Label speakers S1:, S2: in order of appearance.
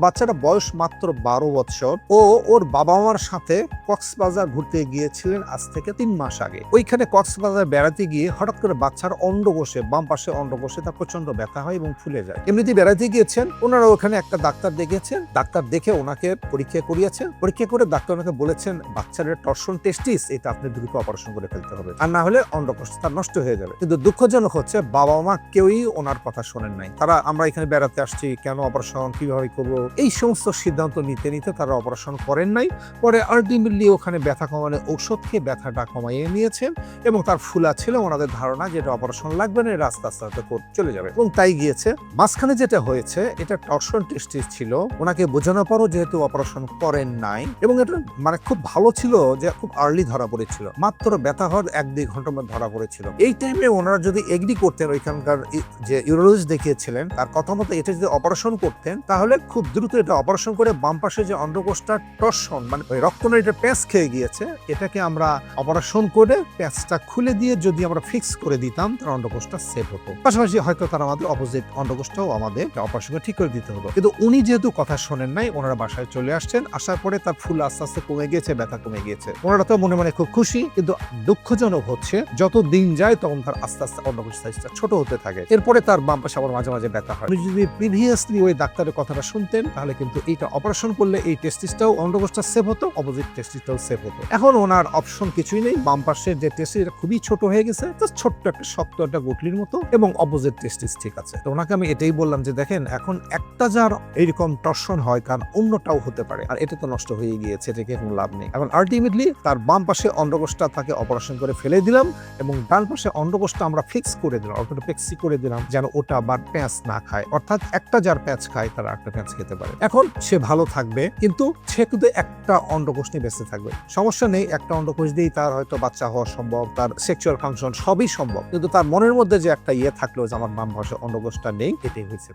S1: বাচ্চাটা বয়স মাত্র 12 বছর। ও ওর বাবা মার সাথে কক্সবাজার ঘুরতে গিয়েছিলেন আজ থেকে 3 মাস আগে। ওইখানে কক্সবাজার বেড়াতে গিয়ে হঠাৎ করে বাচ্চার অন্ডকোষে, বাম পাশে অন্ডকোষে তার প্রচন্ড ব্যথা হয় এবং ফুলে যায়। এমনিতে বেড়াতে গিয়েছেন, ওনারা ওখানে একটা ডাক্তার দেখেছেন। ডাক্তার দেখে ওনাকে পরীক্ষা করিয়েছেন। পরীক্ষা করে ডাক্তার ওনাকে বলেছেন, বাচ্চার টর্সন টেস্টিস, এটা আপনি দ্রুত অপারেশন করে ফেলতে হবে, আর না হলে অন্ডকোষ তার নষ্ট হয়ে যাবে। কিন্তু দুঃখজনক হচ্ছে বাবা মা কেউই ওনার কথা শোনেন নাই। তারা আমরা এখানে বেড়াতে আসছি, কেন অপারেশন, কিভাবে করবো, এই সমস্ত সিদ্ধান্ত নিতে নিতে তারা অপারেশন করেন নাই। পরে আলটিমেটলি ওখানে ব্যথা কমানোর ঔষধ খেয়ে ব্যথাটা কমাইয়ে নিয়েছেন এবং তার ফুলা ছিল ওনাদের ধারণা যে এটা অপারেশন লাগবে না, আস্তে আস্তে চলে যাবে, এবং তাই গিয়েছে। মাঝখানে যেটা হয়েছে, এটা টর্সন টেস্টিস ছিল। ওনাকে বোঝানোর পরও যেহেতু অপারেশন করেন নাই, এবং এটা মানে খুব ভালো ছিল যে খুব আর্লি ধরা পড়েছিল, মাত্র ব্যথা হওয়ার 1-2 ঘন্টার মধ্যে ধরা পড়েছিল। এই টাইমে ওনারা যদি এগ্রি করতেন, ওইখানকার যে ইউরোলজিস্ট দেখিয়েছিলেন তার কথা মতো এটা যদি অপারেশন করতেন, তাহলে খুব দ্রুত এটা অপারেশন করে বাম পাশে যে অন্ডকোষটা টর্সন মানে ওই রক্তনালীটা প্যাঁচ খেয়ে গিয়েছে, এটাকে আমরা অপারেশন করে প্যাঁচটা খুলে দিয়ে যদি আমরা ফিক্স করে দিতাম, তার অন্ডকোষটা সেভ হতো। পাশাপাশি হয়তো তার আমাদের অপোজিট অন্ডকোষটাও আমাদের অপারেশন করে ঠিক করে দিতে হতো। কিন্তু উনি যেহেতু কথা শোনেন নাই, ওনারা বাসায় চলে আসছেন। আসার পরে তার ফুল আস্তে আস্তে কমে গিয়েছে, ব্যথা কমে গিয়েছে। ওনারা তো মনে মনে খুব খুশি, কিন্তু দুঃখজনক হচ্ছে যত দিন যায় তখন তার আস্তে আস্তে অন্ডকোষ সাইজটা ছোট হতে থাকে। এরপরে তার বাম পাশে আবার মাঝে মাঝে ব্যথা হয়। উনি যদি প্রিভিয়াসলি ওই ডাক্তারের কথাটা শুনতেন, তাহলে কিন্তু এইটা অপারেশন করলে এই টেস্টিসটাও, অন্ডকোষটা সেভ হতো, অপোজিট টেস্টিসটাও সেভ হতো। এখন ওনার অপশন কিছুই নেই। বাম পাশের যে টেস্টিস খুবই ছোট হয়ে গেছে, ছোট্ট একটা শক্ত একটা গুটলির মতো, এবং অপোজিট টেস্টিস ঠিক আছে। তো ওনাকে আমি এটাই বললাম যে দেখেন, এখন একটা যার এইরকম টর্সন হয়, কারণ অন্যটাও হতে পারে, আর এটা তো নষ্ট হয়ে গিয়েছে, এটাকে কোনো লাভ নেই। এখন আলটিমেটলি তার বাম পাশে অন্ডকোষটা তাকে অপারেশন করে ফেলে দিলাম, এবং ডান পাশে অন্ডকোষটা আমরা ফিক্স করে দিলাম, অর্থোপেক্সি করে দিলাম, যেন ওটা আবার প্যাঁচ না খায়। অর্থাৎ একটা যার প্যাঁচ খায়, তার একটা প্যাঁচ খেতে পারে। এখন সে ভালো থাকবে, কিন্তু সে কিন্তু একটা অন্ডকোষ নিয়ে বেঁচে থাকবে। সমস্যা নেই, একটা অন্ডকোষ দিয়েই তার হয়তো বাচ্চা হওয়া সম্ভব, তার সেক্সুয়াল ফাংশন সবই সম্ভব, কিন্তু তার মনের মধ্যে যে একটা থাকলো যে আমার বাম পাশে অন্ডকোষটা নেই, এটাই হয়েছে।